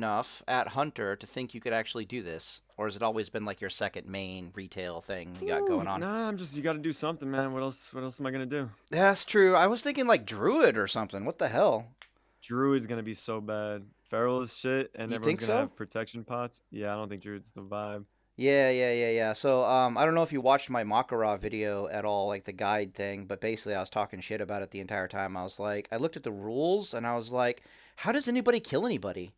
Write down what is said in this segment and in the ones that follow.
enough at Hunter to think you could actually do this, or has it always been like your second main retail thing you got going on? Nah, you got to do something, man. What else am I gonna do? That's true. I was thinking like Druid or something. What the hell? Druid's gonna be so bad. Feral is shit, and You everyone's think gonna so? have protection pots. Yeah, I don't think Druid's the vibe. Yeah. So, I don't know if you watched my Makara video at all, like the guide thing, but basically I was talking shit about it the entire time. I was like, I looked at the rules and I was like, how does anybody kill anybody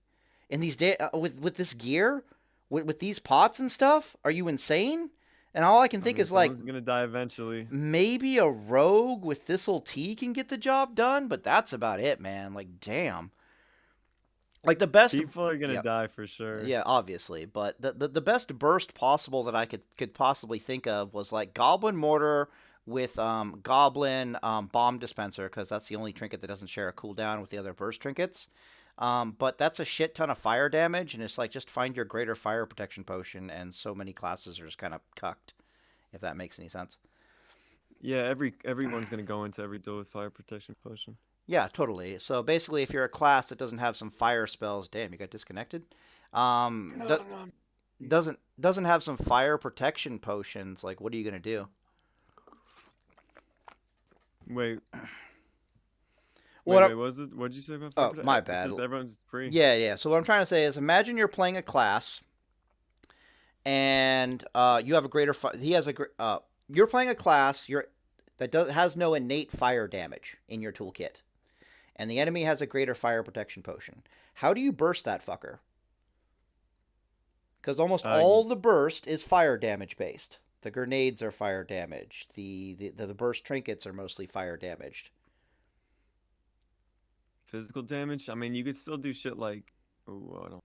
in these with this gear, with these pots and stuff? Are you insane? And all I can I think mean, is like someone's gonna die eventually. maybe a rogue with Thistle Tea can get the job done, but that's about it, man. Like, damn. Like the best, People are gonna yeah. die for sure. Yeah, obviously, but the best burst possible that I could possibly think of was like Goblin Mortar with Goblin Bomb Dispenser, because that's the only trinket that doesn't share a cooldown with the other burst trinkets. But that's a shit ton of fire damage, and it's like just find your greater fire protection potion, and so many classes are just kind of cucked, if that makes any sense. Yeah, everyone's gonna go into every duel with fire protection potion. Yeah, totally. So basically, if you're a class that doesn't have some fire spells, damn, you got disconnected. Um, No, do- no. doesn't have some fire protection potions, like what are you gonna do? Wait, What? wait. What was it? What did you say about fire Oh, my protection? It's bad. just everyone's free. Yeah. So what I'm trying to say is, imagine you're playing a class, and you have a greater. He has a. You're playing a class. Has no innate fire damage in your toolkit, and the enemy has a greater fire protection potion. How do you burst that fucker? Because almost Uh, all you- the burst is fire damage based. The grenades are fire damaged. The burst trinkets are mostly fire damaged. Physical damage. I mean, you could still do shit like, oh, I don't.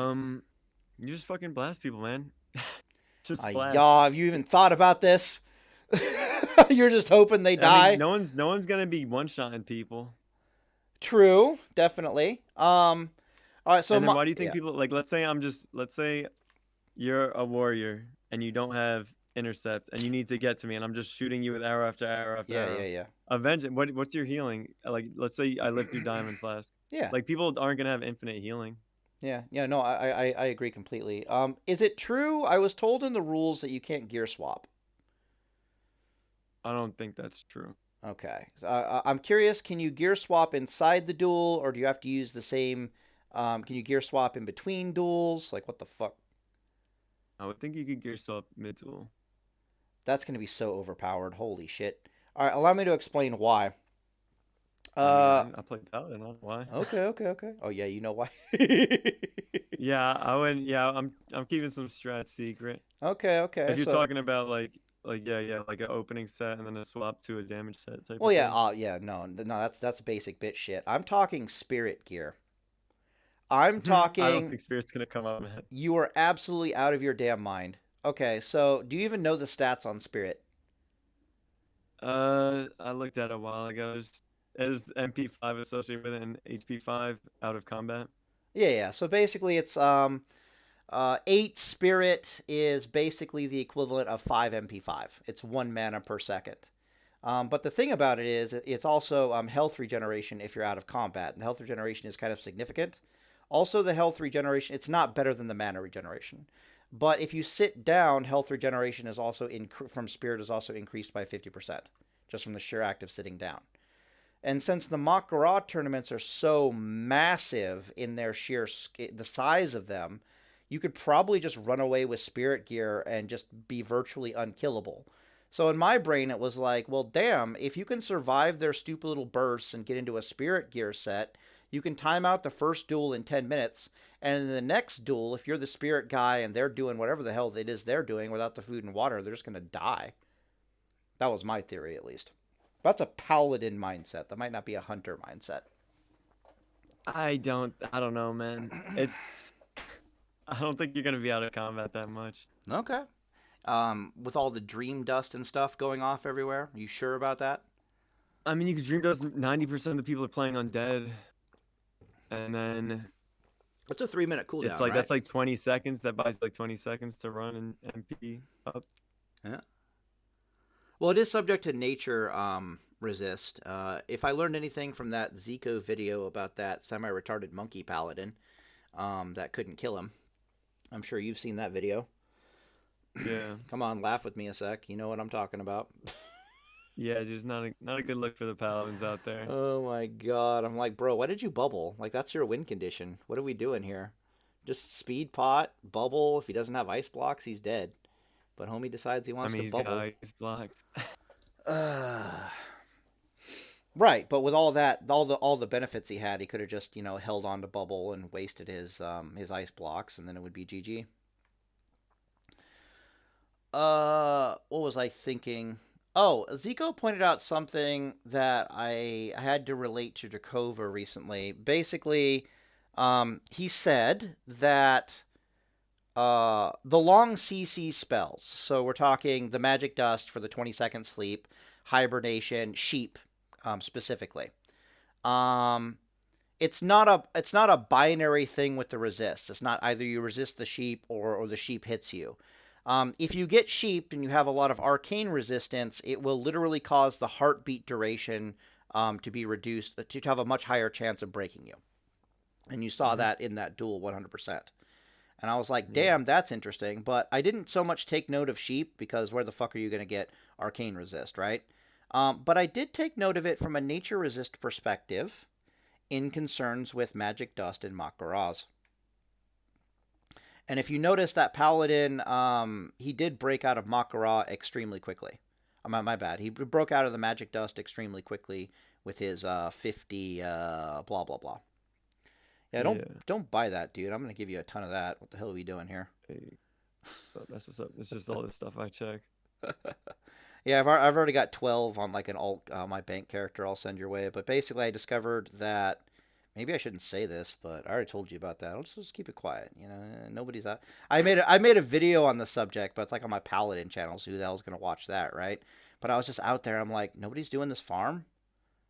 Hmm. You just fucking blast people, man. Just blast. Y'all, have you even thought about this? You're just hoping they I mean, die. no one's gonna be one-shotting people. True, definitely. All right. So And then why do you think yeah, people like? Let's say you're a warrior and you don't have intercept and you need to get to me and I'm just shooting you with arrow after arrow after arrow. yeah. Avenge. What's your healing? Like, let's say I live through Diamond Flask. Yeah, Like, people aren't gonna have infinite healing. yeah. No, I agree completely. Is it true? I was told in the rules that you can't gear swap. I don't think that's true. Okay. So, I'm curious. Can you gear swap inside the duel, or do you have to use the same? Can you gear swap in between duels? Like, what the fuck? I would think you could gear yourself mid duel. That's going to be so overpowered. Holy shit. All right, allow me to explain why. I mean, Uh, I play Paladin. I don't know why. okay. Oh yeah, you know why. Yeah, I wouldn't. Yeah, I'm keeping some strat secret. Okay. If you're So, talking about like yeah, like an opening set and then a swap to a damage set type well, of yeah, thing. no. That's basic bitch shit. I'm talking spirit gear. I'm I don't talking. think Spirit's gonna come up, man. You are absolutely out of your damn mind. Okay, so do you even know the stats on spirit? I looked at it a while ago. Is MP5 associated with it and HP5 out of combat? Yeah. So basically, it's 8 spirit is basically the equivalent of 5 MP5. It's 1 mana per second. But the thing about it is, it's also health regeneration if you're out of combat. And the health regeneration is kind of significant. Also, the health regeneration, it's not better than the mana regeneration. But if you sit down, health regeneration is also from spirit is also increased by 50%, just from the sheer act of sitting down. And since the Makara tournaments are so massive in their the size of them, you could probably just run away with spirit gear and just be virtually unkillable. So in my brain, it was like, well, damn, if you can survive their stupid little bursts and get into a spirit gear set, you can time out the first duel in 10 minutes. And in the next duel, if you're the spirit guy and they're doing whatever the hell it is they're doing without the food and water, they're just going to die. That was my theory, at least. That's a paladin mindset. That might not be a hunter mindset. I don't know, man. I don't think you're gonna be out of combat that much. Okay. With all the dream dust and stuff going off everywhere, you sure about that? I mean, you could dream dust. 90% of the people are playing undead, and then It's a 3 minute it's cooldown, like right? that's like 20 seconds. That buys like 20 seconds to run and MP up. Yeah. Well, it is subject to nature resist. If I learned anything from that Zico video about that semi-retarded monkey paladin, that couldn't kill him. I'm sure you've seen that video. Yeah. Come on, laugh with me a sec. You know what I'm talking about. Yeah, just not a good look for the paladins out there. Oh my god. I'm like, bro, why did you bubble? Like, that's your win condition. What are we doing here? Just speed pot, bubble. If he doesn't have ice blocks, he's dead. But homie decides he I wants mean, to he's got bubble. ice blocks. Right, but with all that, all the benefits he had, he could have just held on to bubble and wasted his ice blocks, and then it would be GG. What was I thinking? Oh, Zico pointed out something that I had to relate to Jakova recently. Basically, he said that the long CC spells. So we're talking the Magic Dust for the 20-second sleep, hibernation, sheep, specifically. Um, it's not a binary thing with the resist. It's not either you resist the sheep or the sheep hits you. If you get sheep and you have a lot of arcane resistance, it will literally cause the heartbeat duration to be reduced, to have a much higher chance of breaking you. And you saw that in that duel 100%. And I was like, damn, that's interesting. But I didn't so much take note of sheep because where the fuck are you going to get arcane resist, right? But I did take note of it from a nature resist perspective in concerns with Magic Dust and Makaraz. And if you notice that Paladin, he did break out of Makara extremely quickly. My bad. He broke out of the Magic Dust extremely quickly with his 50 blah blah blah. Yeah, don't buy that, dude. I'm gonna give you a ton of that. What the hell are we doing here? Hey, so that's what's up. It's just all this stuff I check. Yeah, I've already got 12 on like an alt my bank character. I'll send your way. But basically, I discovered that maybe I shouldn't say this, but I already told you about that. I'll just keep it quiet. Nobody's out. I made a video on the subject, but it's like on my Paladin channel. So who the hell's gonna watch that, right? But I was just out there. I'm like, nobody's doing this farm.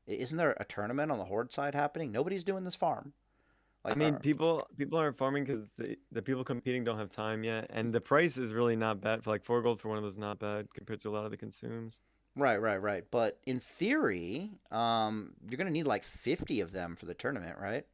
Isn't there a tournament on the Horde side happening? Nobody's doing this farm. I Like, mean, people aren't farming because the people competing don't have time yet, and the price is really not bad. For like 4 gold for one of those, not bad compared to a lot of the consumes. right. But in theory, you're gonna need like 50 of them for the tournament, right?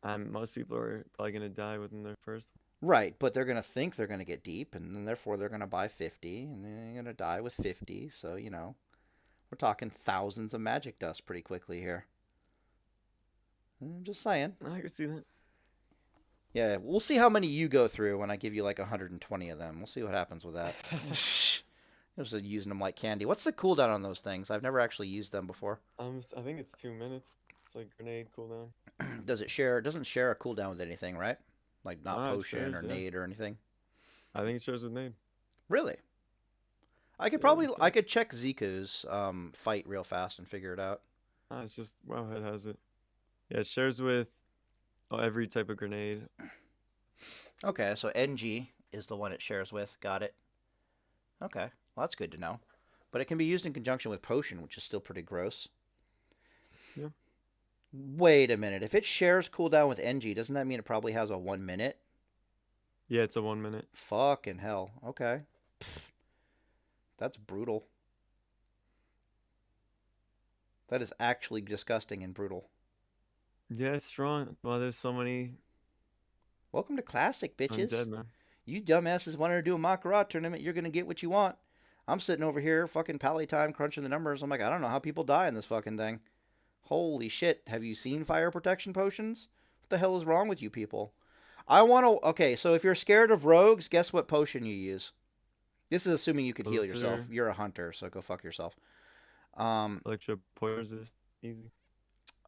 Most people are probably gonna die within their first. Right, but they're gonna think they're gonna get deep, and then therefore they're gonna buy 50, and then they're gonna die with 50. So we're talking thousands of magic dust pretty quickly here. I'm just saying. I can see that. Yeah, we'll see how many you go through when I give you like 120 of them. We'll see what happens with that. Just using them like candy. What's the cooldown on those things? I've never actually used them before. I think it's 2 minutes. It's like grenade cooldown. Does it share? It doesn't share a cooldown with anything, right? Like not It potion shares, or yeah. nade or anything. I think it shares with nade. Really? I could Yeah, probably it's I good. could check Ziku's fight real fast and figure it out. It's just Wowhead has it. Yeah, it shares with every type of grenade. Okay, so NG is the one it shares with. Got it. Okay, well that's good to know. But it can be used in conjunction with potion, which is still pretty gross. Yeah. Wait a minute. If it shares cooldown with NG, doesn't that mean it probably has a 1 minute? Yeah, it's a 1 minute. Fucking hell. Okay. Pfft, that's brutal. That is actually disgusting and brutal. Yeah, it's strong. Well, there's so many Welcome to Classic, bitches. undead, man. You dumbasses wanted to do a Makarat tournament, you're going to get what you want. I'm sitting over here, fucking pally time, crunching the numbers. I'm like, I don't know how people die in this fucking thing. Holy shit. Have you seen fire protection potions? What the hell is wrong with you people? I want to... Okay, so if you're scared of rogues, guess what potion you use? This is assuming you could heal yourself. Elixir. You're a hunter, so go fuck yourself. Electro poison is easy.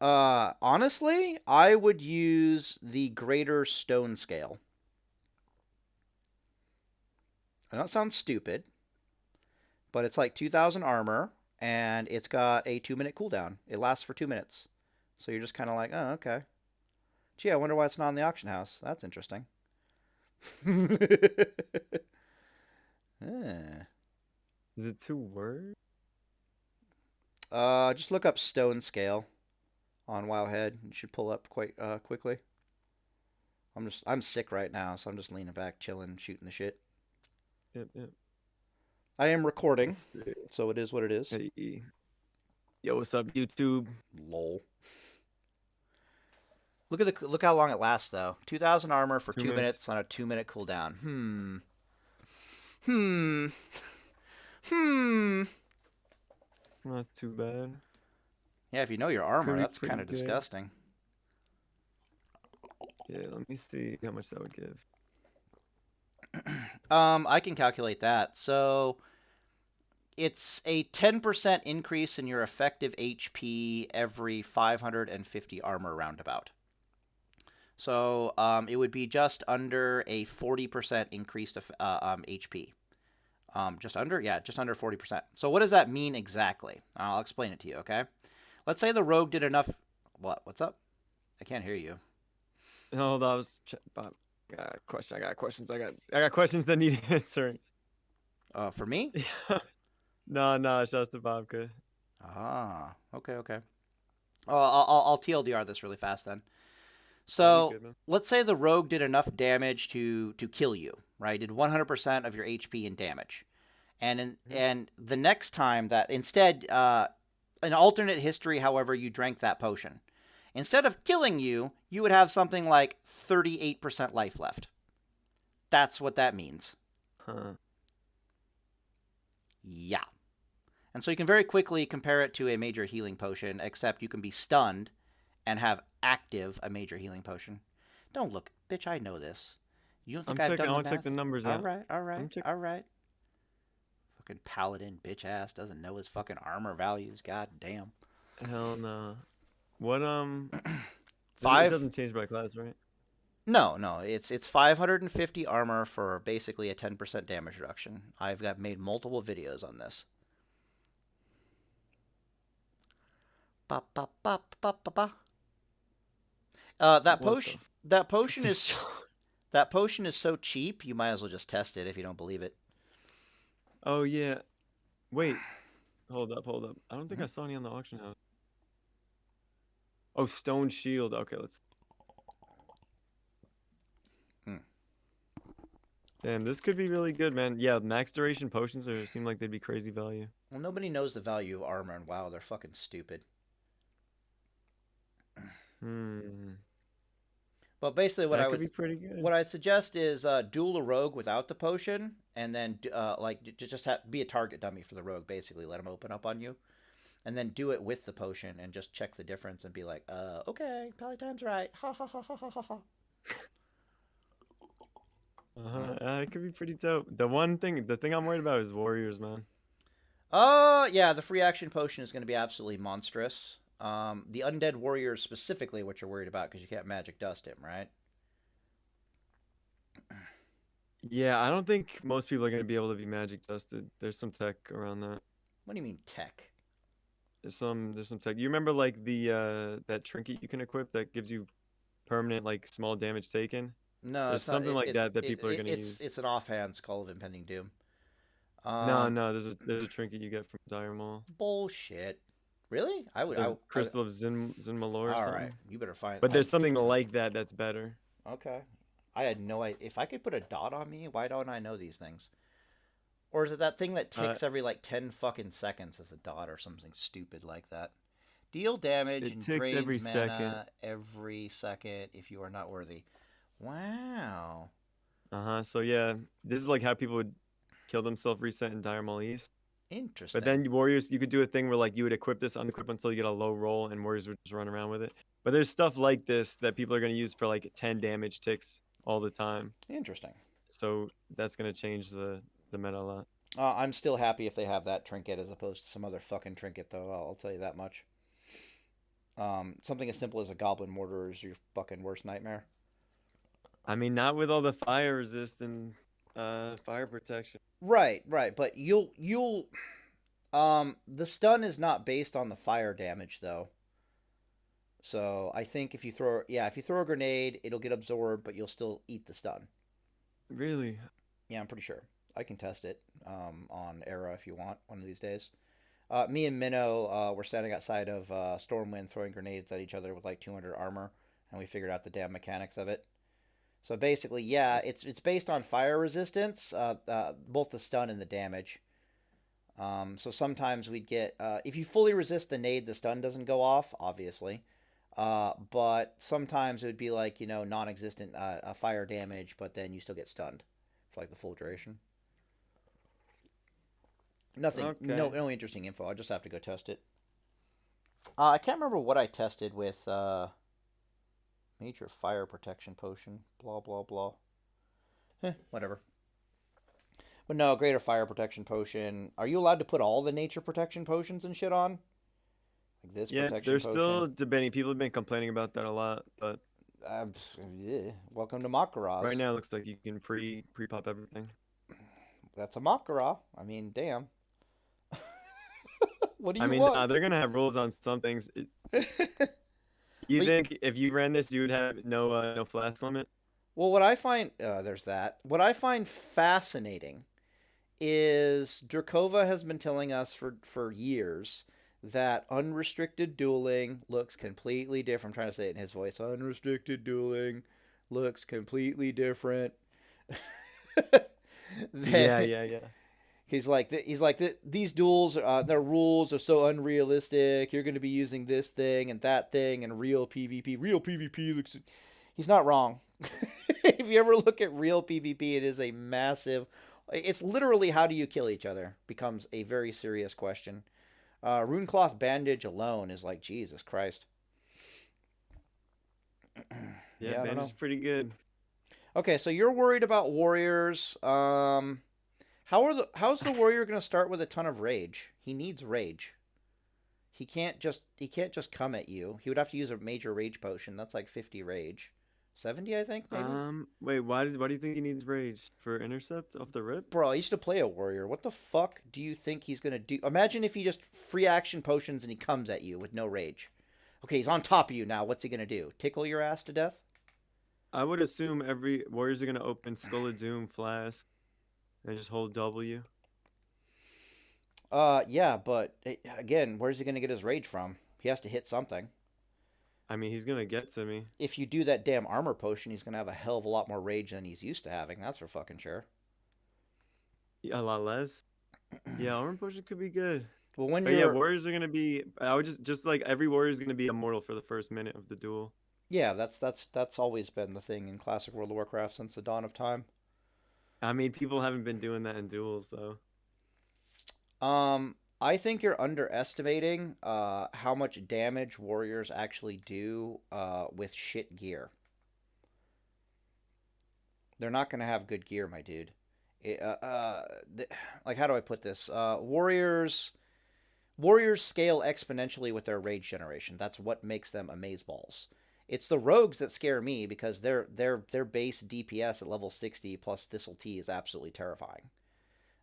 Honestly, I would use the Greater Stone Scale. I know it sounds stupid, but it's like 2,000 armor, and it's got a 2-minute cooldown. It lasts for 2 minutes. So you're just kind of like, oh, okay. Gee, I wonder why it's not in the auction house. That's interesting. Is it 2 words? Just look up Stone Scale on Wowhead. You should pull up quite quickly. I'm sick right now, so I'm just leaning back, chilling, shooting the shit. Yep. I am recording, so it is what it is. Hey. Yo, what's up, YouTube? Lol. Look how long it lasts though. 2,000 armor for 2 2 minutes. minutes on a 2-minute cooldown. Hmm. Hmm. Not too bad. Yeah, if you know your armor, Could be that's kind pretty of good. disgusting. Yeah, let me see how much that would give. I can calculate that. So it's a 10% increase in your effective HP every 550 armor roundabout. So it would be just under a 40% increased HP. Just under, yeah, just under 40%. So what does that mean exactly? I'll explain it to you, okay? Let's say the rogue did enough. What? What's up? I can't hear you. Hold on, Bob. I got a question. I got questions. I got questions that need answering. For me? No, it's just a Bobka. Ah, okay, okay. I'll TLDR this really fast then. Yeah, you So good, man. let's say the rogue did enough damage to kill you, right? Did 100% of your HP in damage, Mhm. and the next time that instead, an alternate history, however, you drank that potion, instead of killing you, you would have something like 38% life left. That's what that means. Huh. Yeah. And so you can very quickly compare it to a major healing potion, except you can be stunned and have active a major healing potion. Don't look, bitch, I know this. You don't think I'm I've checking. done I the want to check the math? numbers All out. right, all right, I'm checking. all right. Fucking paladin, bitch ass, doesn't know his fucking armor values. God damn. Hell no. What it Five? doesn't change by class, right? No, no. It's 550 armor for basically a 10% damage reduction. I've got made multiple videos on this. Ba ba ba ba ba ba. That What the potion. That potion this is that potion is so cheap. You might as well just test it if you don't believe it. Oh yeah. Wait. Hold up. I don't think Mhm. I saw any on the auction house. Oh, stone shield. Okay, let's. Hmm. Damn, this could be really good, man. Yeah, max duration potions are seem like they'd be crazy value. Well, nobody knows the value of armor, and wow, they're fucking stupid. Hmm. But basically, That could be pretty good. what I suggest is duel a rogue without the potion, and then be a target dummy for the rogue. Basically, let him open up on you, and then do it with the potion, and just check the difference, and be like, okay, Paladin's right. Ha ha ha ha ha ha ha. Uh-huh. It could be pretty dope. The thing I'm worried about is warriors, man. Oh, yeah, the free action potion is going to be absolutely monstrous. The undead warriors specifically, what you're worried about, because you can't magic dust him, right? Yeah, I don't think most people are gonna be able to be magic dusted. There's some tech around that. What do you mean tech? There's some tech. You remember like the that trinket you can equip that gives you permanent like small damage taken? No, There's it's not. something like that that people are gonna use. It's an offhand Skull of Impending Doom. No, Um, no, there's a trinket you get from Dire Maul. bullshit. Really? The Crystal of Zinmalor or all right, something. you better find. But there's something like that that's better. Okay. I had no idea. If I could put a dot on me, why don't I know these things? Or is it that thing that Uh, ticks every like 10 fucking seconds as a dot or something stupid like that? Deal damage it and ticks drains every second. mana every second if you are not worthy. Wow. Uh-huh. So yeah, this is like how people would kill themselves reset in Dire Maul East. But Interesting. then warriors, you could do a thing where like you would equip this, unequip until you get a low roll, and warriors would just run around with it. But there's stuff like this that people are going to use for like 10 damage ticks all the time. Interesting. So that's going to change the meta a lot. I'm still happy if they have that trinket as opposed to some other fucking trinket, though. I'll tell you that much. Something as simple as a goblin mortar is your fucking worst nightmare. I mean, not with all the fire resist and fire protection. Right, right. But you'll the stun is not based on the fire damage though. So I think if you throw a grenade, it'll get absorbed, but you'll still eat the stun. Really? Yeah, I'm pretty sure. I can test it on Era if you want one of these days. Me and Minnow were standing outside of Stormwind throwing grenades at each other with like 200 armor, and we figured out the damn mechanics of it. So basically, yeah, it's based on fire resistance, both the stun and the damage. So sometimes we'd get if you fully resist the nade, the stun doesn't go off, obviously. But sometimes it would be like, non-existent fire damage, but then you still get stunned for like the full duration. Nothing, Okay. no interesting info. I just have to go test it. I can't remember what I tested with major fire protection potion. Blah blah blah. Whatever. But no, greater fire protection potion. Are you allowed to put all the nature protection potions and shit on? Like this Yeah, protection they're still potion? debating. People have been complaining about that a lot, but Uh, Welcome to right Makaras. now it looks like you can pre pop everything. That's a Makara. I mean, damn. What do I you mean, want? they're gonna have rules on some things. You But think if you ran this, you would have no flash limit? well, what I find there's that. What I find fascinating is Drakova has been telling us for years that unrestricted dueling looks completely different. I'm trying to say it in his voice. Unrestricted dueling looks completely different. Yeah, Then yeah, yeah. these duels, their rules are so unrealistic. You're going to be using this thing and that thing and real PvP. Real PvP looks. He's not wrong. If you ever look at real PvP, it is a massive. It's literally how do you kill each other becomes a very serious question. Runecloth bandage alone is like Jesus Christ. Yeah, Yeah, I don't bandage know. is pretty good. Okay, so you're worried about warriors. How's the warrior gonna start with a ton of rage? He needs rage. He can't just come at you. He would have to use a major rage potion. That's like 50 rage. 70, I think, maybe? Wait, why do you think he needs rage for intercept off the rip? Bro, I used to play a warrior. What the fuck do you think he's gonna do? Imagine if he just free action potions and he comes at you with no rage. Okay, he's on top of you now. What's he gonna do? Tickle your ass to death? I would assume every warriors are gonna open Skull of Doom flask and just hold W. Yeah, but again, where's he gonna get his rage from? He has to hit something. I mean, he's gonna get to me. If you do that damn armor potion, he's gonna have a hell of a lot more rage than he's used to having. That's for fucking sure. Yeah, a lot less. Yeah, armor potion could be good. Well, when But yeah, you're warriors are gonna be. I would just like every warrior is gonna be immortal for the first minute of the duel. yeah, that's always been the thing in classic World of Warcraft since the dawn of time. I mean, people haven't been doing that in duels though. I think you're underestimating how much damage warriors actually do with shit gear. They're not gonna have good gear, my dude. It, like how do I put this? Warriors scale exponentially with their rage generation. That's what makes them amazeballs. It's the rogues that scare me because their base DPS at level 60 plus Thistle T is absolutely terrifying.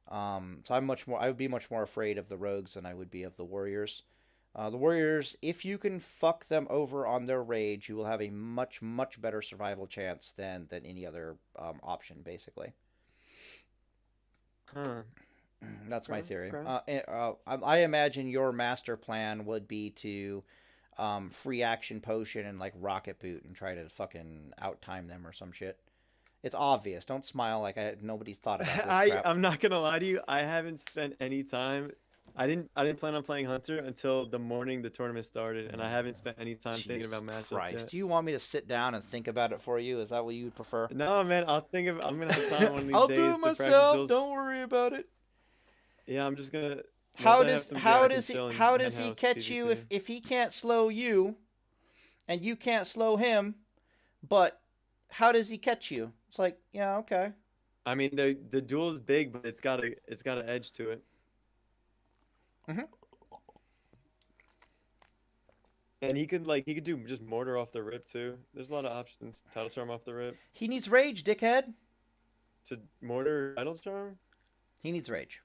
So I would be much more afraid of the rogues than I would be of the warriors. The warriors, if you can fuck them over on their rage, you will have a much better survival chance than any other option, basically. Huh. That's my Okay. theory. Okay. I imagine your master plan would be to free action potion and like rocket boot and try to fucking outtime them or some shit. It's obvious. Don't smile like nobody's thought about this I crap. I'm not gonna lie to you. I haven't spent any time. I didn't plan on playing Hunter until the morning the tournament started, and I haven't spent any time thinking Jesus about matchups Christ. yet. Do you want me to sit down and think about it for you? Is that what you would prefer? No, man, I'm gonna have time one of these I'll do days it to practice myself. duels. Don't worry about it. Yeah, I'm just gonna. Once How I have does some gear, how I can does he chill in how does he henhouse catch you PvP. if he can't slow you and you can't slow him? But how does he catch you? It's like, yeah, okay. I mean, the duel is big, but it's got an edge to it. hmm And he could do just mortar off the rip too. There's a lot of options. Title charm off the rip He needs rage, dickhead. to mortar title charm. He needs rage.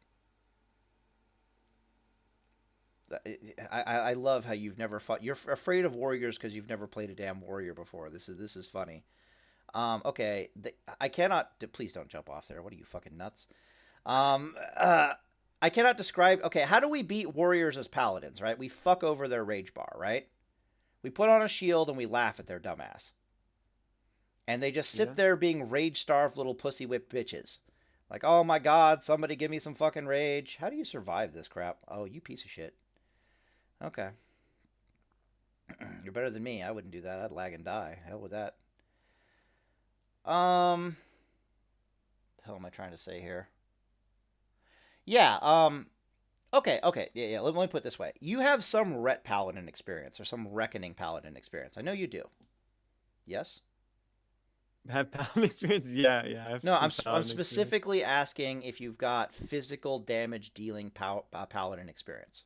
I love how you've never fought. You're afraid of warriors because you've never played a damn warrior before. This is funny. Okay, I cannot. Please don't jump off there. What are you fucking nuts? Um, uh, I cannot describe. Okay, how do we beat warriors as paladins? Right, we fuck over their rage bar. Right, we put on a shield and we laugh at their dumbass, and they just sit Yeah. there being rage starved little pussy whip bitches. Like, oh my god, somebody give me some fucking rage. How do you survive this crap? Oh, you piece of shit. Okay. You're better than me. I wouldn't do that. I'd lag and die. Hell with that. Um, the hell am I trying to say here? Yeah. Okay. Okay. Yeah. Yeah. Let me put it this way. You have some Ret Paladin experience or some Reckoning Paladin experience. I know you do. Yes. Have Paladin experience? Yeah, yeah. I have No. I'm some I'm Paladin experience. specifically asking if you've got physical damage dealing Paladin experience.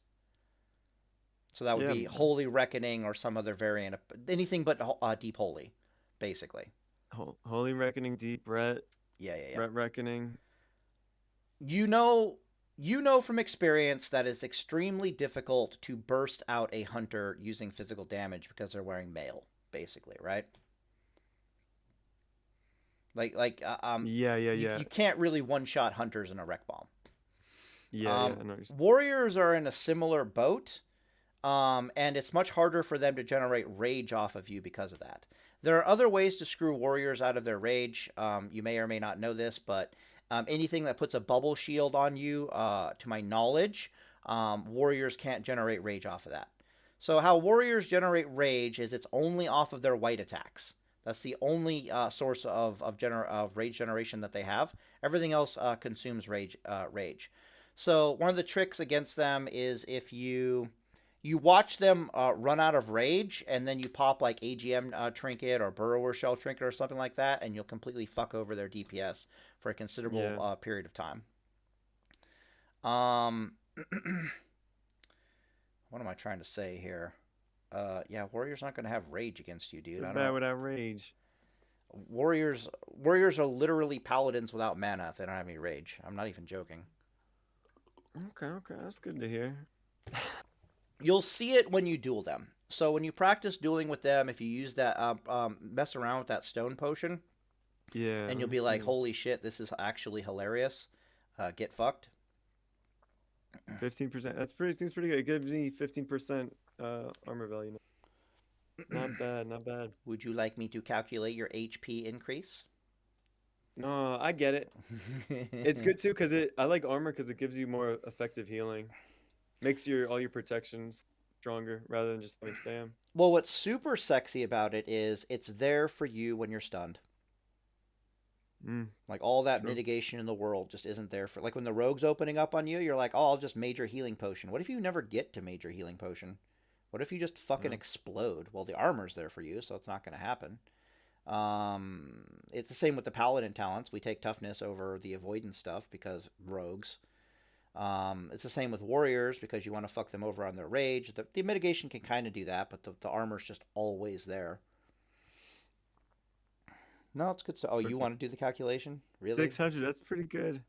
So that would Yeah. be Holy Reckoning or some other variant of anything but Deep Holy, basically. Holy Reckoning, Deep Ret, Yeah. Yeah. Yeah. Ret Reckoning. You know you know from experience that it's extremely difficult to burst out a hunter using physical damage because they're wearing mail, basically, right? Yeah, yeah, You yeah. can't really one shot hunters in a wreck bomb. Yeah, yeah. I know what you're saying. Warriors are in a similar boat, and it's much harder for them to generate rage off of you because of that. There are other ways to screw warriors out of their rage. You may or may not know this, but anything that puts a bubble shield on you, to my knowledge, warriors can't generate rage off of that. So how warriors generate rage is it's only off of their white attacks. That's the only source of rage generation that they have. Everything else consumes rage. So one of the tricks against them is if you watch them run out of rage, and then you pop like AGM trinket or burrower shell trinket or something like that, and you'll completely fuck over their DPS for a considerable Yeah. period of time. Um, what am I trying to say here? Yeah, warriors aren't going to have rage against you, dude. They're I don't bad know. without rage. Warriors are literally paladins without mana if they don't have any rage. I'm not even joking. Okay, okay. That's good to hear. You'll see it when you duel them. So when you practice dueling with them, if you use that, mess around with that stone potion, Yeah, and let you'll me be like, see. "Holy shit, this is actually hilarious." Get fucked. 15%. That's pretty seems pretty good. It gives me 15% armor value. Not bad, not bad. Would you like me to calculate your HP increase? No, I get it. It's good too because it I like armor because it gives you more effective healing. Makes your all your protections stronger rather than just having stam. Well, what's super sexy about it is it's there for you when you're stunned. Mm, Like all that true. mitigation in the world just isn't there for like when the rogue's opening up on you, you're like, "Oh, I'll just major healing potion." What if you never get to major healing potion? What if you just fucking Yeah. explode? Well, the armor's there for you, so it's not going to happen. It's the same with the paladin talents. We take toughness over the avoidance stuff because rogues. It's the same with warriors because you want to fuck them over on their rage. The mitigation can kind of do that, but the armor's just always there. No, it's good. So, oh, you Perfect. want to do the calculation? Really? 600, that's pretty good.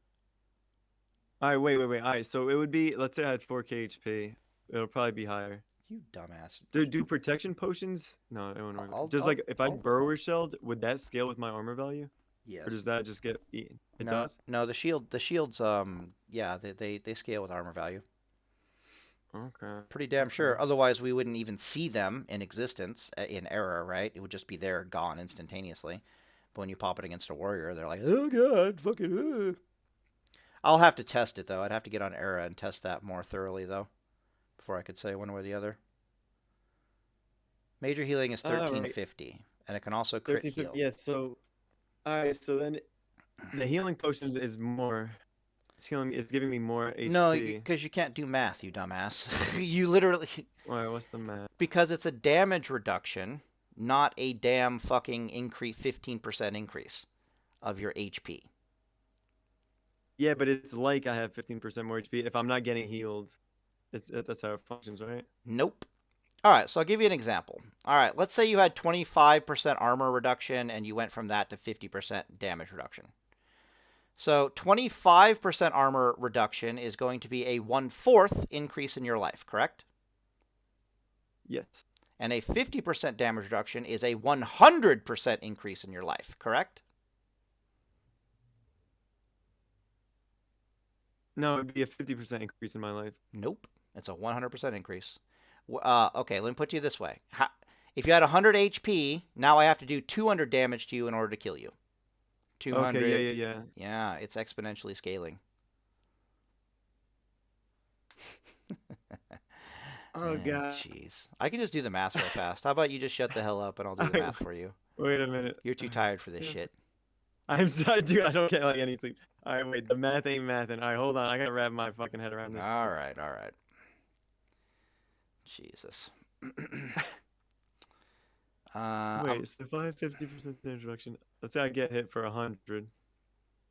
All right, wait, wait, wait. All right, so it would be, let's say I had 4k HP. It'll probably be higher. You dumbass. Do protection potions? No, it won't work. I'll, Just I'll, like if I burrower shelled, would that scale with my armor value? Or yes. does that just get eaten? It No, does? no. The shields. Yeah, they scale with armor value. Okay. Pretty damn Okay. sure. Otherwise, we wouldn't even see them in existence in error, right? It would just be there, gone instantaneously. But when you pop it against a warrior, they're like, "Oh god, fucking." I'll have to test it though. I'd have to get on Era and test that more thoroughly though, before I could say one way or the other. Major healing is All right. 1350, and it can also crit 1350. heal. Yeah, so all right, so then the healing potions is more. It's healing. It's giving me more No, HP. because you can't do math, you dumbass. You literally All right, what's the math? because it's a damage reduction, not a damn fucking increase 15% increase of your HP. Yeah, but it's like I have 15% more HP if I'm not getting healed. That's how it functions, right? Nope. All right, so I'll give you an example. All right, let's say you had 25% armor reduction and you went from that to 50% damage reduction. So 25% armor reduction is going to be a 1/4 increase in your life, correct? Yes. And a 50% damage reduction is a 100% increase in your life, correct? No, it'd be a 50% increase in my life. Nope. It's a 100% increase. Okay, let me put it this way. If you had 100 HP, now I have to do 200 damage to you in order to kill you. Okay, yeah, 200. yeah, yeah. Yeah, it's exponentially scaling. Oh god. Jeez. I can just do the math real fast. How about you just shut the hell up and I'll do the math for you? Wait a minute. You're too tired for this shit. I'm sorry, dude. I don't get like any sleep. All right, wait. The math ain't mathing. All right, hold on. I gotta wrap my fucking head around this. All right, all right. Jesus. Wait, so if I have 50% damage reduction, let's say I get hit for 100.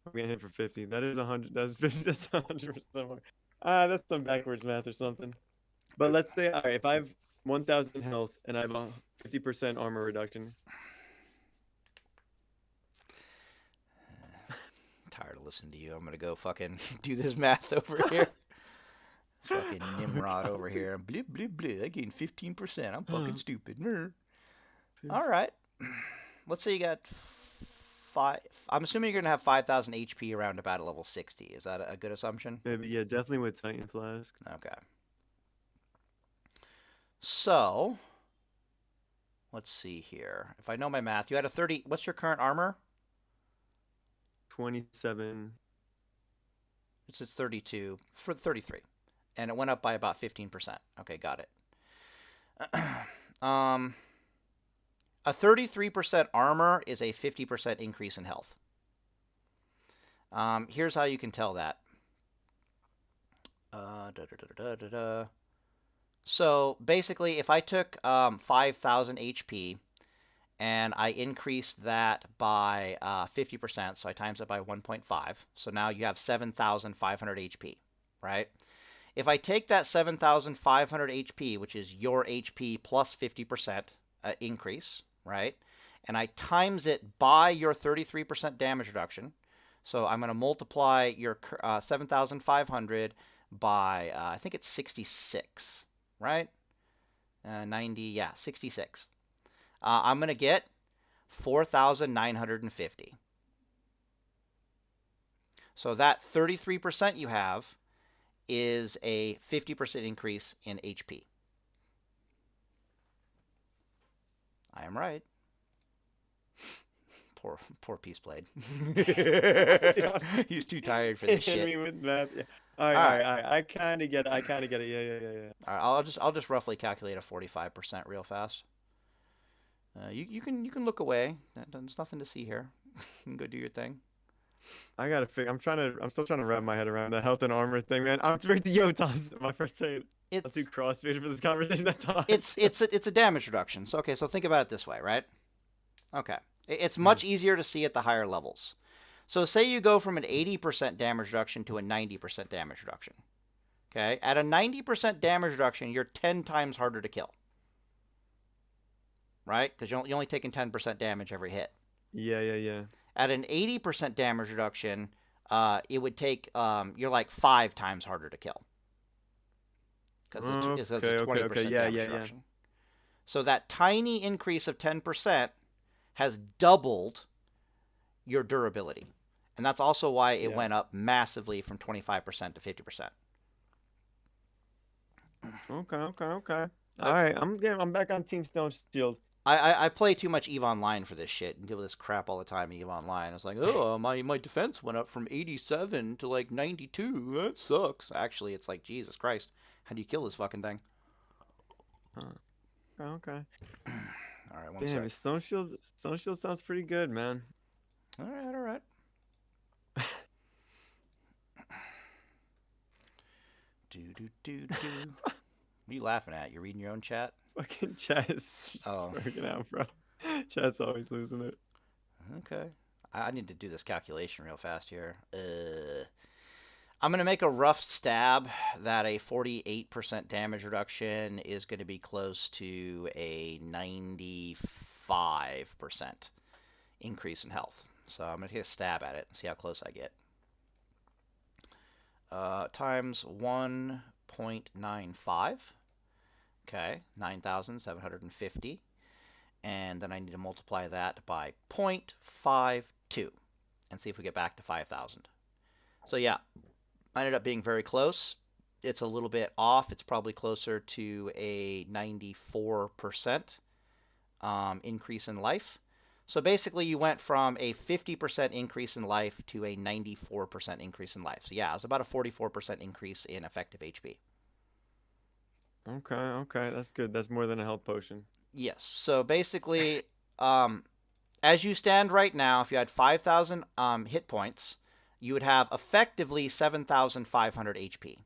I'm getting hit for 50. That is 100. That's 50. That's 100% more. That's some backwards math or something. But let's say, all right, if I have 1,000 health and I have a 50% armor reduction. Tired of listening to you. I'm gonna go fucking do this math over here. Fucking Nimrod over here. Blip, blip, blip. I gained 15%. I'm fucking stupid. All right. Let's say you got I'm assuming you're gonna have 5,000 HP around about level 60. Is that a good assumption? Maybe, yeah, definitely with Titan Flask. Okay. So, let's see here. If I know my math, you had a 30. What's your current armor? 27. It's 32 for 33, and it went up by about 15%. Okay, got it. A 33% armor is a 50% increase in health. Here's how you can tell that. So basically, if I took 5,000 HP and I increased that by 50%, so I times it by 1.5, so now you have 7,500 HP, right? If I take that 7,500 HP, which is your HP plus 50% increase, right? And I times it by your 33% damage reduction. So I'm going to multiply your 7,500 by, I think it's 66, right? 90, yeah, 66. I'm going to get 4,950. So that 33% you have is a 50% increase in HP. I am right. Poor Peaceblade. He's too tired for this shit. With math, yeah. All right. I kind of get it. Yeah. All right, I'll just roughly calculate a 45% real fast. You can look away. There's nothing to see here. You can go do your thing. I gotta figure. I'm still trying to wrap my head around the health and armor thing, man. I'm ready to Thomas. My first thing. Let's do CrossFit for this conversation. That's all. It's a damage reduction. So okay, so think about it this way, right? Okay, it's much easier to see at the higher levels. So say you go from an 80% damage reduction to a 90% damage reduction. Okay, at a 90% damage reduction, you're 10 times harder to kill. Right? Because you're only taking 10% damage every hit. Yeah. At an 80% damage reduction, it would take, you're like 5 times harder to kill. Because it's a 20% damage reduction. So that tiny increase of 10% has doubled your durability. And that's also why it went up massively from 25% to 50%. Okay. All right, I'm back on Team Stone Shield. I play too much EVE Online for this shit and deal with this crap all the time in EVE Online. It's like, oh, my defense went up from 87 to like 92. That sucks. Actually, it's like, Jesus Christ. How do you kill this fucking thing? Okay. All right, one sec. Damn, Stone Shield sounds pretty good, man. All right. Do. What are you laughing at? You're reading your own chat? Fucking chat is just working out, bro. Chat's always losing it. Okay. I need to do this calculation real fast here. I'm going to make a rough stab that a 48% damage reduction is going to be close to a 95% increase in health. So I'm going to take a stab at it and see how close I get. Times 1.95. Okay, 9,750. And then I need to multiply that by 0.52 and see if we get back to 5,000. So yeah, I ended up being very close. It's a little bit off. It's probably closer to a 94% increase in life. So basically you went from a 50% increase in life to a 94% increase in life. So yeah, it was about a 44% increase in effective HP. Okay, that's good. That's more than a health potion. Yes. So basically, as you stand right now, if you had 5,000 hit points, you would have effectively 7,500 HP.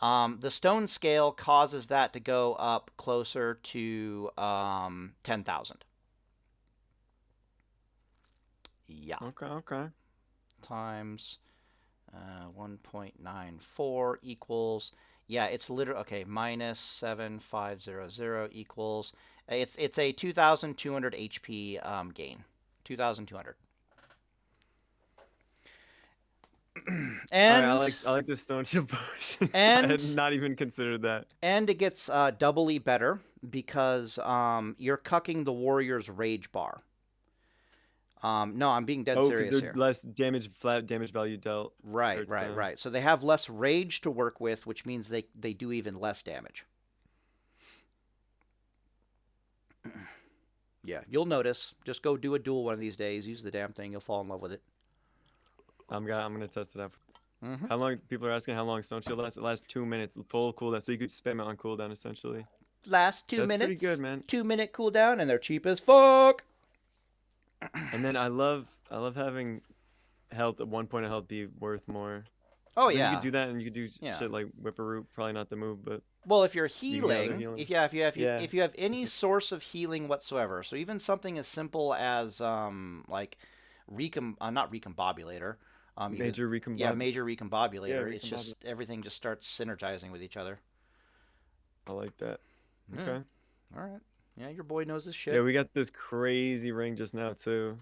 The stone scale causes that to go up closer to 10,000. Yeah. Okay. Times 1.94 equals, yeah, it's literally, okay, minus 7,500 equals, it's a 2,200 HP gain. 2,200. All right, And I like the stone shield potion. I and had not even considered that. and it gets doubly better because you're cucking the warrior's rage bar. No, I'm being dead Oh, because serious they're here. less damage, flat damage value dealt. Right, Hurts right, them. right. So they have less rage to work with, which means they do even less damage. Yeah, you'll notice. Just go do a duel one of these days. Use the damn thing. You'll fall in love with it. I'm gonna test it out. Mm-hmm. How long? People are asking how long stone shield lasts. It lasts 2 minutes, full cooldown. So you could spam it on cooldown essentially. Last 2 That's minutes. pretty good, man. 2 minute cooldown, and they're cheap as fuck. And then I love having health at 1 point of health be worth more. Oh Then you yeah. could do that, and you could do Yeah. shit like whip a root. Probably not the move, but Well, if you're you can gather healing, healing. if you have any Just source of healing whatsoever, so even something as simple as like not recombobulator, major major recombobulator. It's recombobulator. just everything just starts synergizing with each other. I like that. Yeah. Okay. All right. Yeah, your boy knows his shit. Yeah, we got this crazy ring just now too.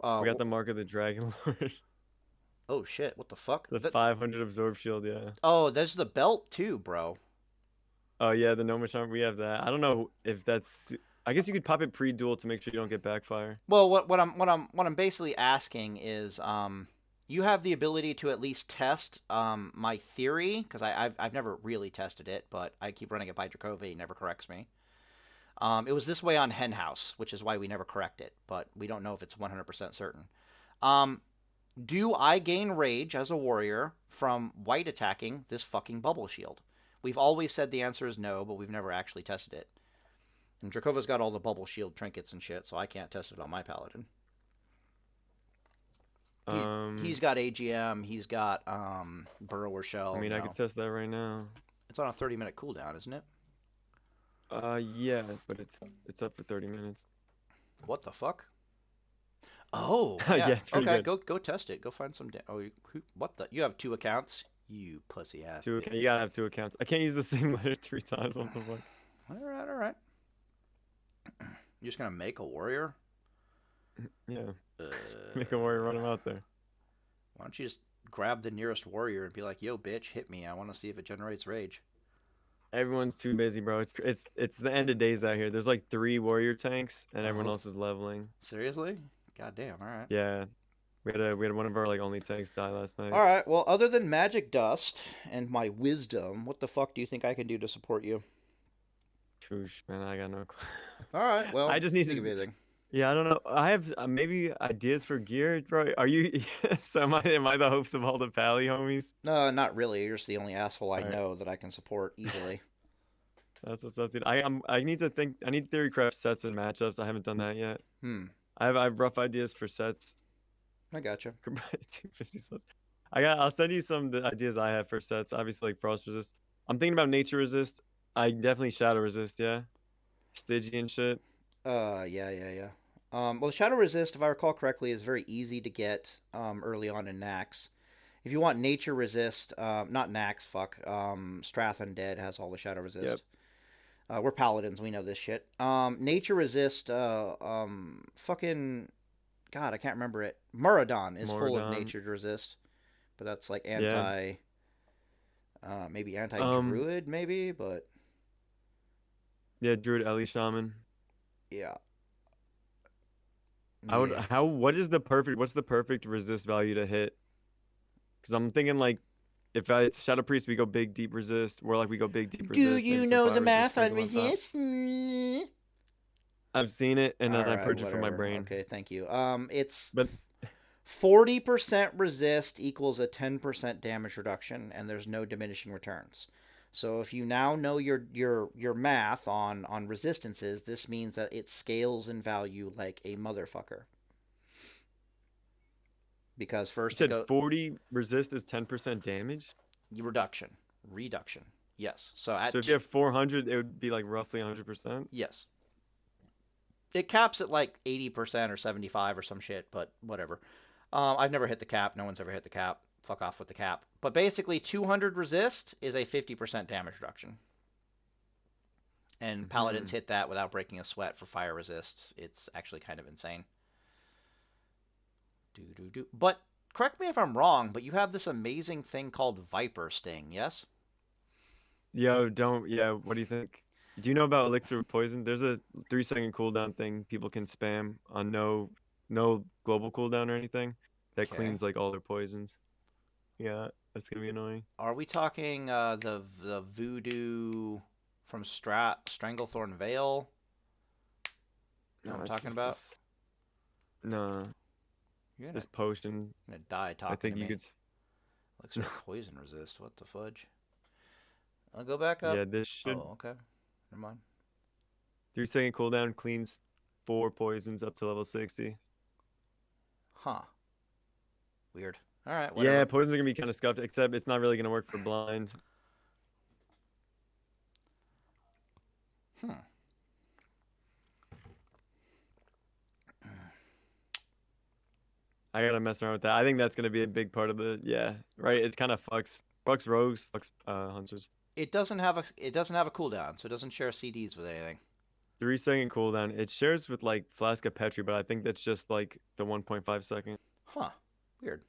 Uh, We got the mark of the Dragon Lord. oh shit! What the fuck? The 500 absorb shield, yeah. Oh, there's the belt too, bro. Oh yeah, the Noma Charm, we have that. I don't know if that's. I guess you could pop it pre-duel to make sure you don't get backfire. Well, what I'm basically asking is, you have the ability to at least test my theory because I've never really tested it, but I keep running it by Dracova. He never corrects me. It was this way on Hen House, which is why we never correct it, but we don't know if it's 100% certain. Do I gain rage as a warrior from white attacking this fucking bubble shield? We've always said the answer is no, but we've never actually tested it. And Dracova's got all the bubble shield trinkets and shit, so I can't test it on my Paladin. He's got AGM, he's got Burrower Shell. I mean, I could test that right now. It's on a 30-minute cooldown, isn't it? Yeah, but it's up for 30 minutes. What the fuck? Oh, Yeah, yeah. it's pretty Okay, good. go test it. Go find some. What the? You have 2 accounts. You pussy ass. You gotta have 2 accounts. I can't use the same letter 3 times. What the fuck? All right. You're just gonna make a warrior? Yeah. Make a warrior run him out there. Why don't you just grab the nearest warrior and be like, "Yo, bitch, hit me. I want to see if it generates rage." Everyone's too busy, bro. It's the end of days out here. There's like 3 warrior tanks, and everyone else is leveling. Seriously? God damn. All right. Yeah. We had one of our like only tanks die last night. All right. Well, other than magic dust and my wisdom, what the fuck do you think I can do to support you? Troosh, man, I got no clue. All right. Well, I just need think to. of anything. Yeah, I don't know. I have maybe ideas for gear, bro. Are you? So am I the host of all the Pally homies? No, not really. You're just the only asshole I All right. know that I can support easily. That's what's up, dude. I need to think. I need to theory craft sets and matchups. I haven't done that yet. I have rough ideas for sets. I gotcha. 250 subs. I'll send you some of the ideas I have for sets. Obviously, like frost resist. I'm thinking about nature resist. I definitely shadow resist. Yeah, Stygian shit. Yeah. Well, Shadow Resist, if I recall correctly, is very easy to get early on in Nax. If you want Nature Resist, not Nax, fuck. Strath Undead has all the Shadow Resist. Yep. We're Paladins, we know this shit. Nature Resist, fucking... God, I can't remember it. Muradon is full of Nature Resist. But that's like anti... Yeah. Maybe anti-Druid, maybe, but... Yeah, Druid Ellie Shaman. Yeah. What's the perfect resist value to hit? Because I'm thinking like if it's Shadow Priest we go big deep resist, Warlock we go big deep resist. Do you know the math on resist? I've seen it and then I purged it from my brain. Okay, thank you. It's 40% resist equals a 10% damage reduction, and there's no diminishing returns. So if you now know your math on resistances, this means that it scales in value like a motherfucker. Because You first it said go 40 resist is 10% damage. reduction. Yes. So So if you have 400, it would be like roughly 100%. yes. It caps at like 80% or 75 or some shit, but whatever. I've never hit the cap. No one's ever hit the cap. Fuck off with the cap. But basically, 200 resist is a 50% damage reduction. And Paladins hit that without breaking a sweat for fire resist. It's actually kind of insane. But correct me if I'm wrong, but you have this amazing thing called Viper Sting, yes? Yo, don't. Yeah, what do you think? Do you know about Elixir of Poison? There's a 3-second cooldown thing people can spam on no global cooldown or anything that Okay. cleans like all their poisons. Yeah, that's gonna be annoying. Are we talking the voodoo from Stranglethorn Vale? You know No, what I'm it's talking just about? this. No, You're this potion. gonna die I talking think to you me. could. Elixir of poison resist. What the fudge? I'll go back Yeah, up. this should Oh, okay. Never mind. 3-second cooldown cleans 4 poisons up to level 60. Huh. Weird. All right, Yeah, whatever. poisons are gonna be kind of scuffed, except it's not really gonna work for blind. Hmm. I gotta mess around with that. I think that's gonna be a big part of the right. It kind of fucks rogues, fucks hunters. It doesn't have a cooldown, so it doesn't share CDs with anything. 3-second cooldown. It shares with like Flask of Petri, but I think that's just like the 1.5 second. Huh. Weird.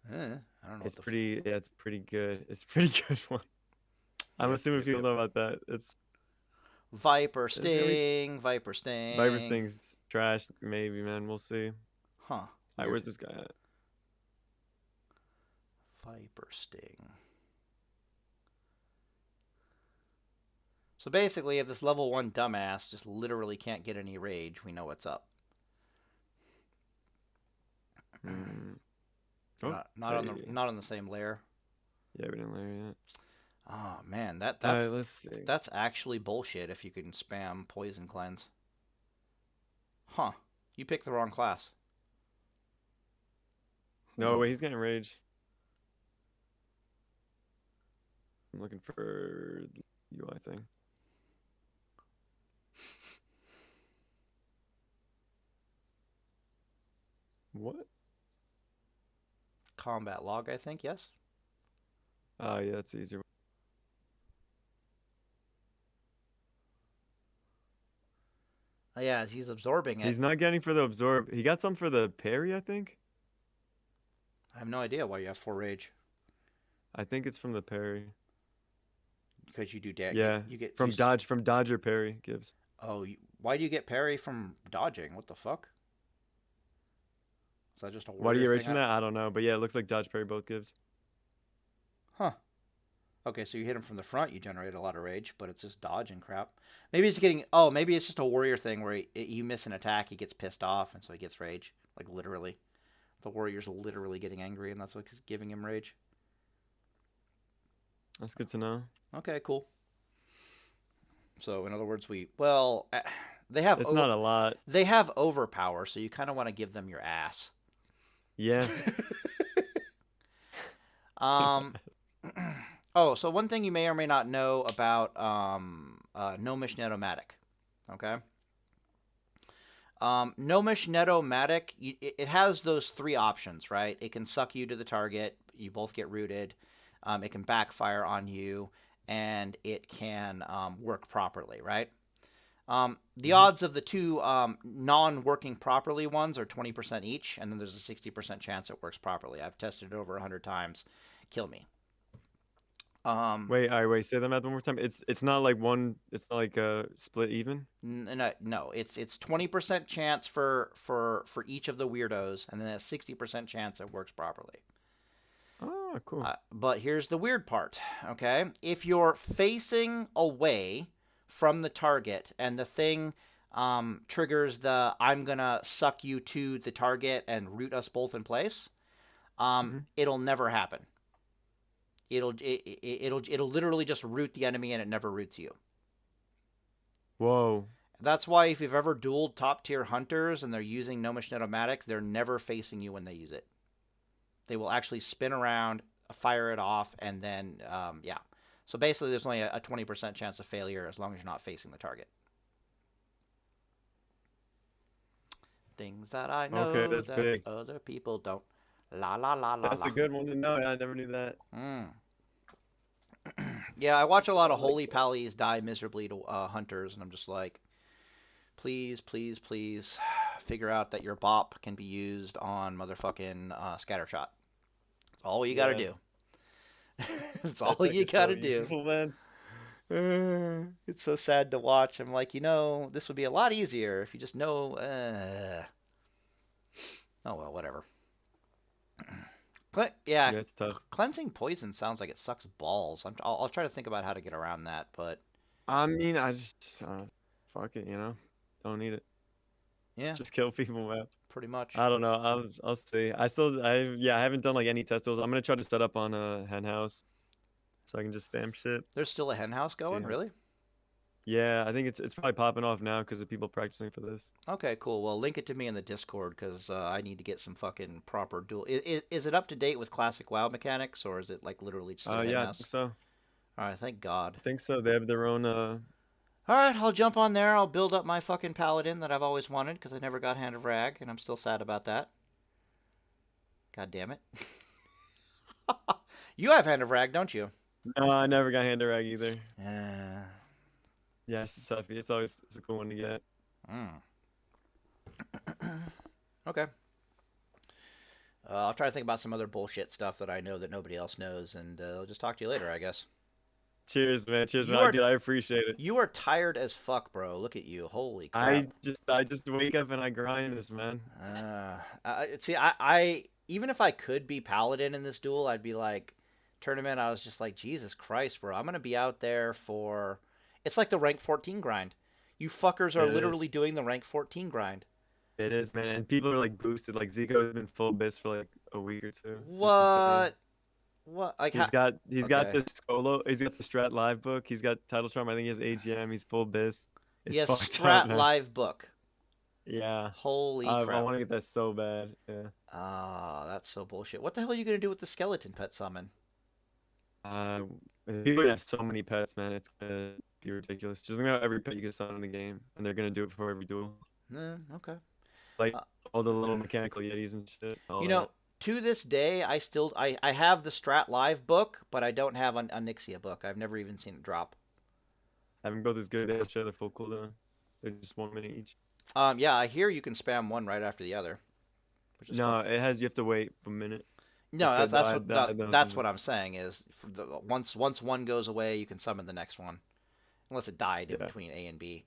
I don't know what It's the. pretty. Yeah, it's pretty good. It's a pretty good one. I'm Yep. assuming Yep. people Yep. know about that. Viper It's gonna be Sting. Viper Viper's Sting. things trash. Maybe, man. We'll see. All Huh. right, Weird. where's this guy at? Viper Sting. So basically, if this level 1 dumbass just literally can't get any rage, we know what's up. Oh, Not hey. on the same layer. Yeah, we didn't layer yet. Oh man, All right, let's see. that's actually bullshit if you can spam poison cleanse. Huh. You picked the wrong class. No, wait, he's getting rage. I'm looking for the UI thing. What? Combat log, I think, yes? Oh, yeah, that's easier. Oh, yeah, he's absorbing it. He's not getting for the absorb. He got some for the parry, I think. I have no idea why you have 4 rage. I think it's from the parry. Because you do Yeah, you get from dodge, from dodger parry gives. Oh, why do you get parry from dodging? What the fuck? Is that just a Why do you warrior get rage thing? from that? I don't know, but yeah, it looks like dodge parry both gives. Huh. Okay, so you hit him from the front, you generate a lot of rage, but it's just dodge and crap. Maybe it's getting. Oh, maybe it's just a warrior thing where you miss an attack, he gets pissed off, and so he gets rage. Like literally, the warrior's literally getting angry, and that's what's giving him rage. That's good to know. Okay, cool. So in other words, they have. It's not a lot. They have overpower, so you kind of want to give them your ass. Yeah. Oh, so one thing you may or may not know about Gnomish Netomatic, okay? Gnomish Netomatic, it has those 3 options, right? It can suck you to the target, you both get rooted, it can backfire on you, and it can work properly, right? The odds of the 2 non-working properly ones are 20% each, and then there's a 60% chance it works properly. I've tested it over 100 times. Kill me. Wait, all right, wait. Say that math one more time. It's not like one. It's not like a split even. No, it's 20% chance for each of the weirdos, and then a 60% chance it works properly. Oh, cool. But here's the weird part. Okay, if you're facing away from the target and the thing triggers the "I'm gonna suck you to the target and root us both in place," it'll never happen. it'll literally just root the enemy and it never roots you. Whoa. That's why if you've ever dueled top tier hunters and they're using No Machine-O-Matic, they're never facing you when they use it. They will actually spin around, fire it off, and then yeah. So basically, there's only a 20% chance of failure as long as you're not facing the target. Things that I know Okay, that's that big. other people don't. La la la la That's la. a good one to know. I never knew that. Yeah, I watch a lot of holy pallies die miserably to hunters, and I'm just like, please, please, please, figure out that your bop can be used on motherfucking scattershot. That's all you gotta do. That's all you gotta do. Useful, man. It's so sad to watch. I'm like, this would be a lot easier if you just know. Oh well, whatever. Yeah, it's tough. Cleansing poison sounds like it sucks balls. I'll try to think about how to get around that, but I mean, I just fuck it, don't need it. yeah, Just kill people, man. pretty much. I don't know. I'll see. I haven't done like any test tools. I'm gonna try to set up on a hen house, so I can just spam shit. There's still a hen house going, really? Yeah, I think it's probably popping off now because of people practicing for this. Okay, cool. Well, link it to me in the Discord because I need to get some fucking proper duel. Is it up to date with classic WoW mechanics, or is it like literally just a hen Yeah, I house? think so. All right, thank God. I think so. They have their own. All right, I'll jump on there. I'll build up my fucking Paladin that I've always wanted because I never got Hand of Rag, and I'm still sad about that. God damn it. You have Hand of Rag, don't you? No, I never got Hand of Rag either. Yeah. Yeah, it's tough. It's a cool one to get. Okay. I'll try to think about some other bullshit stuff that I know that nobody else knows, and I'll just talk to you later, I guess. Cheers, man. Cheers, man. Dude, I appreciate it. You are tired as fuck, bro. Look at you. Holy crap. I just wake up and I grind this, man. See, I even if I could be Paladin in this duel, I'd be like, tournament, I was just like, Jesus Christ, bro. I'm going to be out there for... It's like the rank 14 grind. You fuckers are literally doing the rank 14 grind. It is, man. And people are like boosted. Like Zico has been full bis for like a week or two. What? Like he's got the Scolo. He's got the Strat Live book. He's got Title Charm. I think he has AGM. He's full bis. He has Strat Live book. Yeah. Holy crap. I want to get that so bad. Yeah. That's so bullshit. What the hell are you gonna do with the skeleton pet summon? People have so many pets, man. It's gonna be ridiculous. Just think about every pet you can summon in the game, and they're gonna do it before every duel. Okay. Like all the little mechanical yetis and shit. To this day, I have the Strat Live book, but I don't have a Nixia book. I've never even seen it drop. Having both is good. They don't share their full cooldown. They're just 1 minute each. Yeah, I hear you can spam one right after the other. You have to wait a minute. No, that's what I'm saying is once one goes away, you can summon the next one, unless it died in between A and B.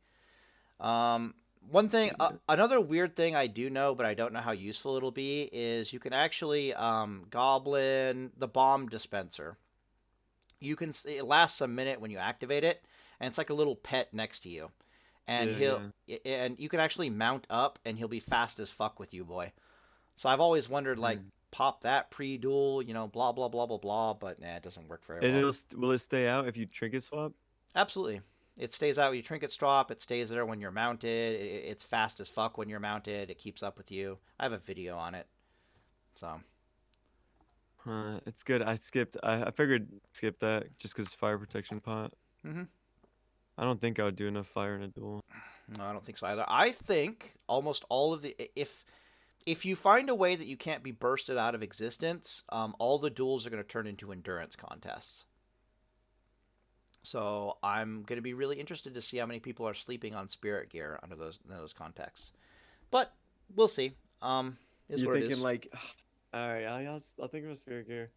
One thing, another weird thing I do know, but I don't know how useful it'll be, is you can actually goblin the bomb dispenser. It lasts a minute when you activate it, and it's like a little pet next to you, and and you can actually mount up, and he'll be fast as fuck with you, boy. So I've always wondered, like, pop that pre-duel, blah blah blah blah blah, but it doesn't work very well. Will it stay out if you trinket swap? Absolutely. It stays out when you trinket swap. It stays there when you're mounted. It's fast as fuck when you're mounted. It keeps up with you. I have a video on it. So. It's good. I figured skip that just because fire protection pot. I don't think I would do enough fire in a duel. No, I don't think so either. I think almost all of the... If you find a way that you can't be bursted out of existence, all the duels are going to turn into endurance contests. So I'm going to be really interested to see how many people are sleeping on spirit gear under those contexts. But we'll see. You're thinking like, all right, I'll think of a spirit gear.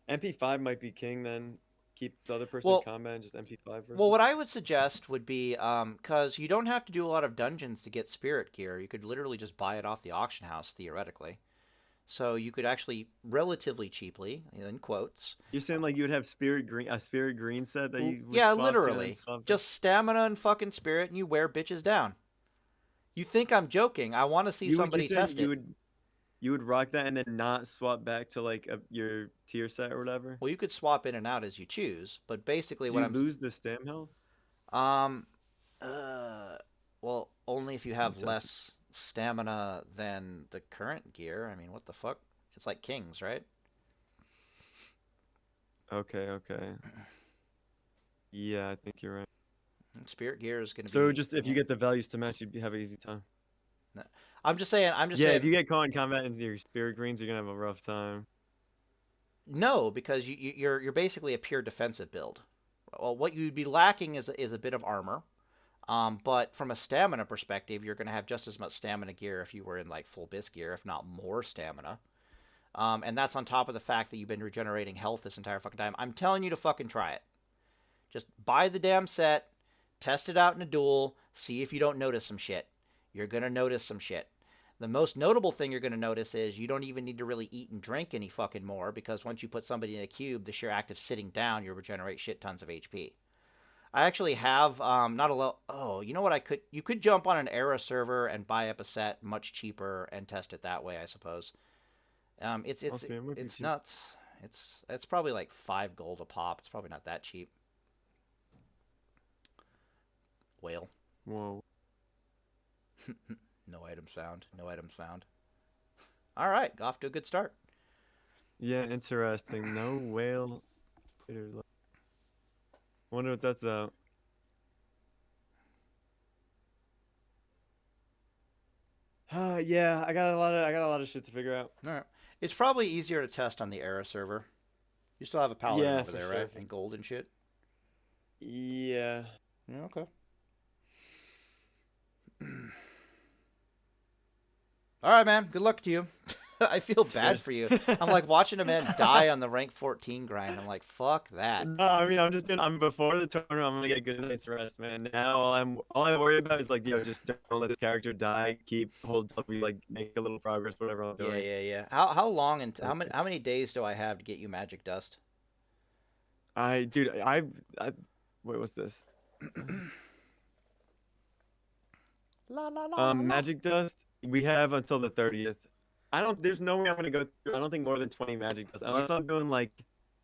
MP5 might be king then. Keep the other person in combat and just MP5 versus. Well, what I would suggest would be, because you don't have to do a lot of dungeons to get spirit gear. You could literally just buy it off the auction house, theoretically. So you could actually relatively cheaply, in quotes. You're saying like you would have a spirit green set that you would literally. Just stamina and fucking spirit, and you wear bitches down. You think I'm joking. I want to see somebody test it. You would rock that and then not swap back to like your tier set or whatever. Well, you could swap in and out as you choose, but basically Do what you lose the stam health? um uh well, only if you Let me have test it. less stamina than the current gear. I mean, what the fuck? It's like kings, right? Okay, okay. Yeah, I think you're right. Spirit gear is going to So be, just if you yeah. get the values to match, you'd have an easy time. No. I'm just saying. Yeah, if you get caught in combat in your spirit greens, you're gonna have a rough time. No, because you're basically a pure defensive build. Well, what you'd be lacking is a bit of armor. But from a stamina perspective, you're going to have just as much stamina gear if you were in like full bisque gear, if not more stamina. And that's on top of the fact that you've been regenerating health this entire fucking time. I'm telling you to fucking try it. Just buy the damn set, test it out in a duel, see if you don't notice some shit. You're going to notice some shit. The most notable thing you're going to notice is you don't even need to really eat and drink any fucking more, because once you put somebody in a cube, the sheer act of sitting down, you'll regenerate shit tons of HP. I actually have not a lot. Oh, you know what? You could jump on an era server and buy up a set much cheaper and test it that way, I suppose. It's nuts. It's probably like 5 gold a pop. It's probably not that cheap. Whale. Whoa. No items found. No items found. All right, off to a good start. Yeah, interesting. No whale. Wonder what that's about. Yeah, I got a lot of shit to figure out. All right, it's probably easier to test on the era server. You still have a paladin Yeah, over for there, sure. right? And gold and shit. Yeah. Yeah, okay. All right, man. Good luck to you. I feel bad for you. I'm like watching a man die on the rank 14 grind. I'm like, fuck that. No, I mean, I'm before the tournament. I'm gonna get a good night's rest, man. Now all I worry about is like, just don't let this character die. Hold till we like make a little progress, whatever I'm doing. Yeah. How long and how many days do I have to get you magic dust? Dude, wait, what's this? Magic dust. We have until the 30th. There's no way I'm gonna go through. I don't think more than 20 magic dust. Unless I'm doing like,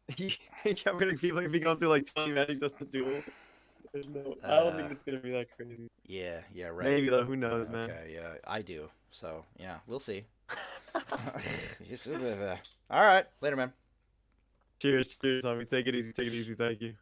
I'm gonna be going through like 20 magic dust to duel. I don't think it's gonna be that crazy. Yeah, right. Maybe though. Who knows, man? Okay, yeah, I do. So yeah, we'll see. All right, later, man. Cheers, homie. Take it easy. Thank you.